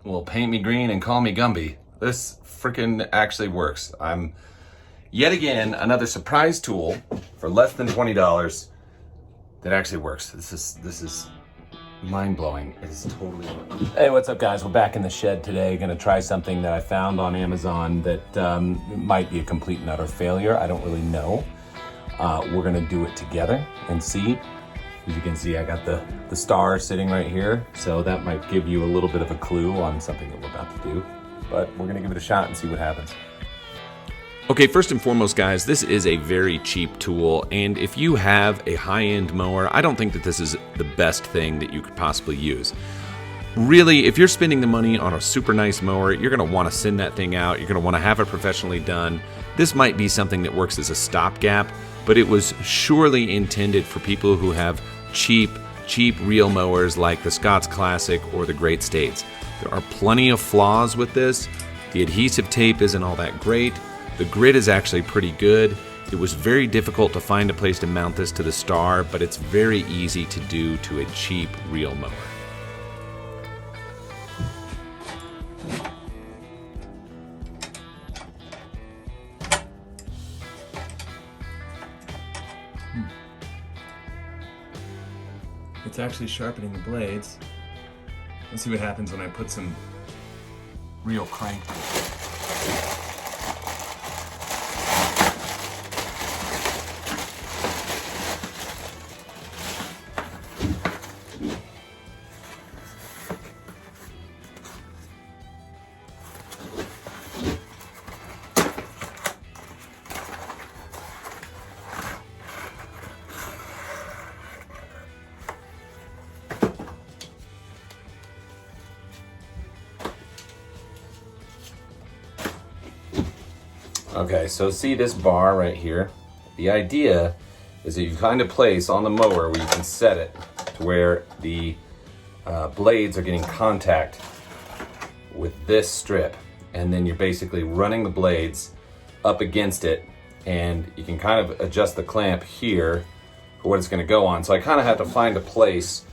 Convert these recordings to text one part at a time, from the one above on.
Well, paint me green and call me Gumby. This freaking actually works. I'm yet again another surprise tool for less than $20 that actually works. This is mind-blowing. It is totally working. Hey, what's up guys? We're back in the shed today. Gonna try something that I found on Amazon that might be a complete and utter failure. I don't really know. We're gonna do it together and see. As you can see, I got the star sitting right here, so that might give you a little bit of a clue on something that we're about to do. But we're gonna give it a shot and see what happens. Okay, first and foremost, guys, this is a very cheap tool, and if you have a high-end mower, I don't think that this is the best thing that you could possibly use. Really, if you're spending the money on a super nice mower, you're gonna wanna send that thing out, you're gonna wanna have it professionally done. This might be something that works as a stopgap, but it was surely intended for people who have cheap reel mowers like the Scott's Classic or the Great States. There are plenty of flaws with this. The adhesive tape isn't all that great. The grit is actually pretty good. It was very difficult to find a place to mount this to the Star, but it's very easy to do to a cheap reel mower. It's actually sharpening the blades. Let's see what happens when I put some real crank in it. Okay, so see this bar right here? The idea is that you find a place on the mower where you can set it to where the blades are getting contact with this strip, and then you're basically running the blades up against it, and you can kind of adjust the clamp here for what it's going to go on. So I kind of have to find a place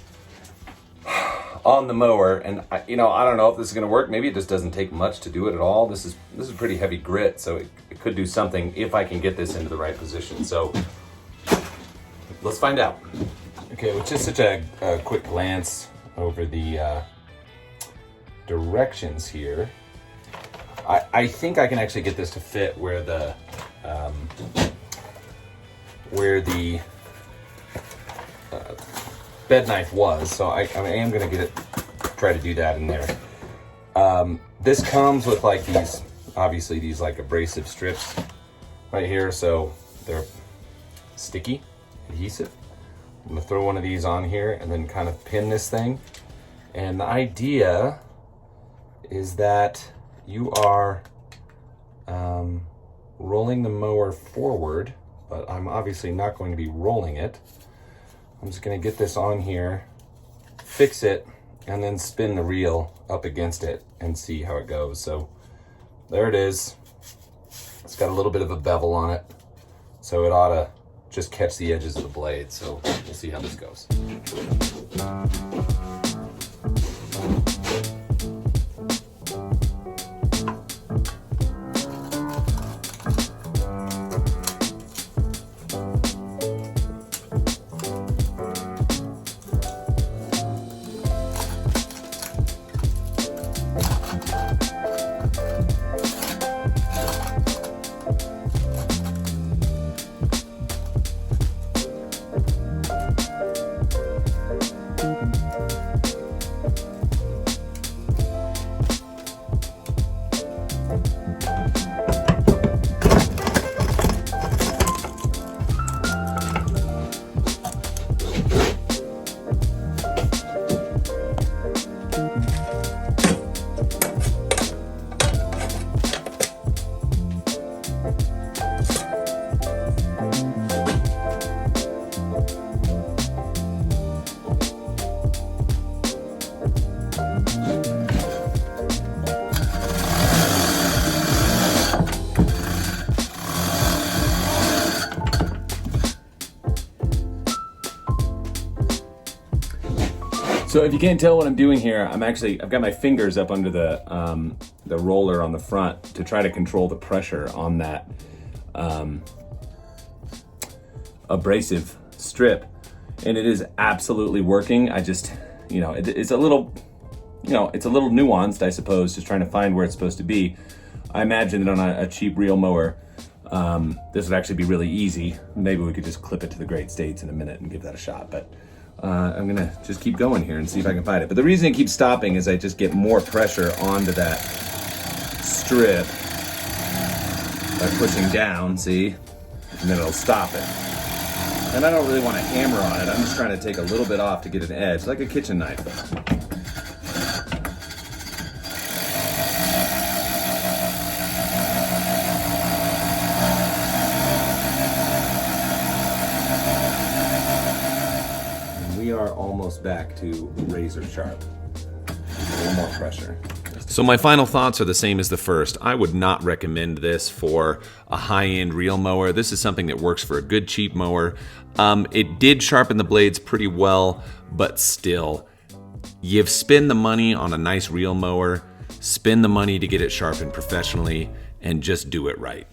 on the mower, and I don't know if this is going to work. Maybe it just doesn't take much to do it at all. This is pretty heavy grit, so it could do something if I can get this into the right position. So let's find out. Okay, with just such a quick glance over the directions here, I think I can actually get this to fit where the bed knife was, so I am gonna try to do that in there. This comes with like these, obviously these like abrasive strips right here, so they're sticky, adhesive. I'm gonna throw one of these on here and then kind of pin this thing. And the idea is that you are rolling the mower forward, but I'm obviously not going to be rolling it. I'm just gonna get this on here, fix it, and then spin the reel up against it and see how it goes. So there it is. It's got a little bit of a bevel on it, so it ought to just catch the edges of the blade. So we'll see how this goes. So if you can't tell what I'm doing here, I've got my fingers up under the roller on the front to try to control the pressure on that abrasive strip, and it is absolutely working. I just, it's a little, it's a little nuanced, I suppose, just trying to find where it's supposed to be. I imagine that on a cheap reel mower, this would actually be really easy. Maybe we could just clip it to the Great States in a minute and give that a shot, but I'm gonna just keep going here and see if I can find it. But the reason it keeps stopping is I just get more pressure onto that strip by pushing down, see? And then it'll stop it. And I don't really want to hammer on it. I'm just trying to take a little bit off to get an edge, like a kitchen knife. And we are almost back to razor sharp. A little more pressure. So my final thoughts are the same as the first. I would not recommend this for a high-end reel mower. This is something that works for a good cheap mower. It did sharpen the blades pretty well, but still, you spend the money on a nice reel mower, spend the money to get it sharpened professionally, and just do it right.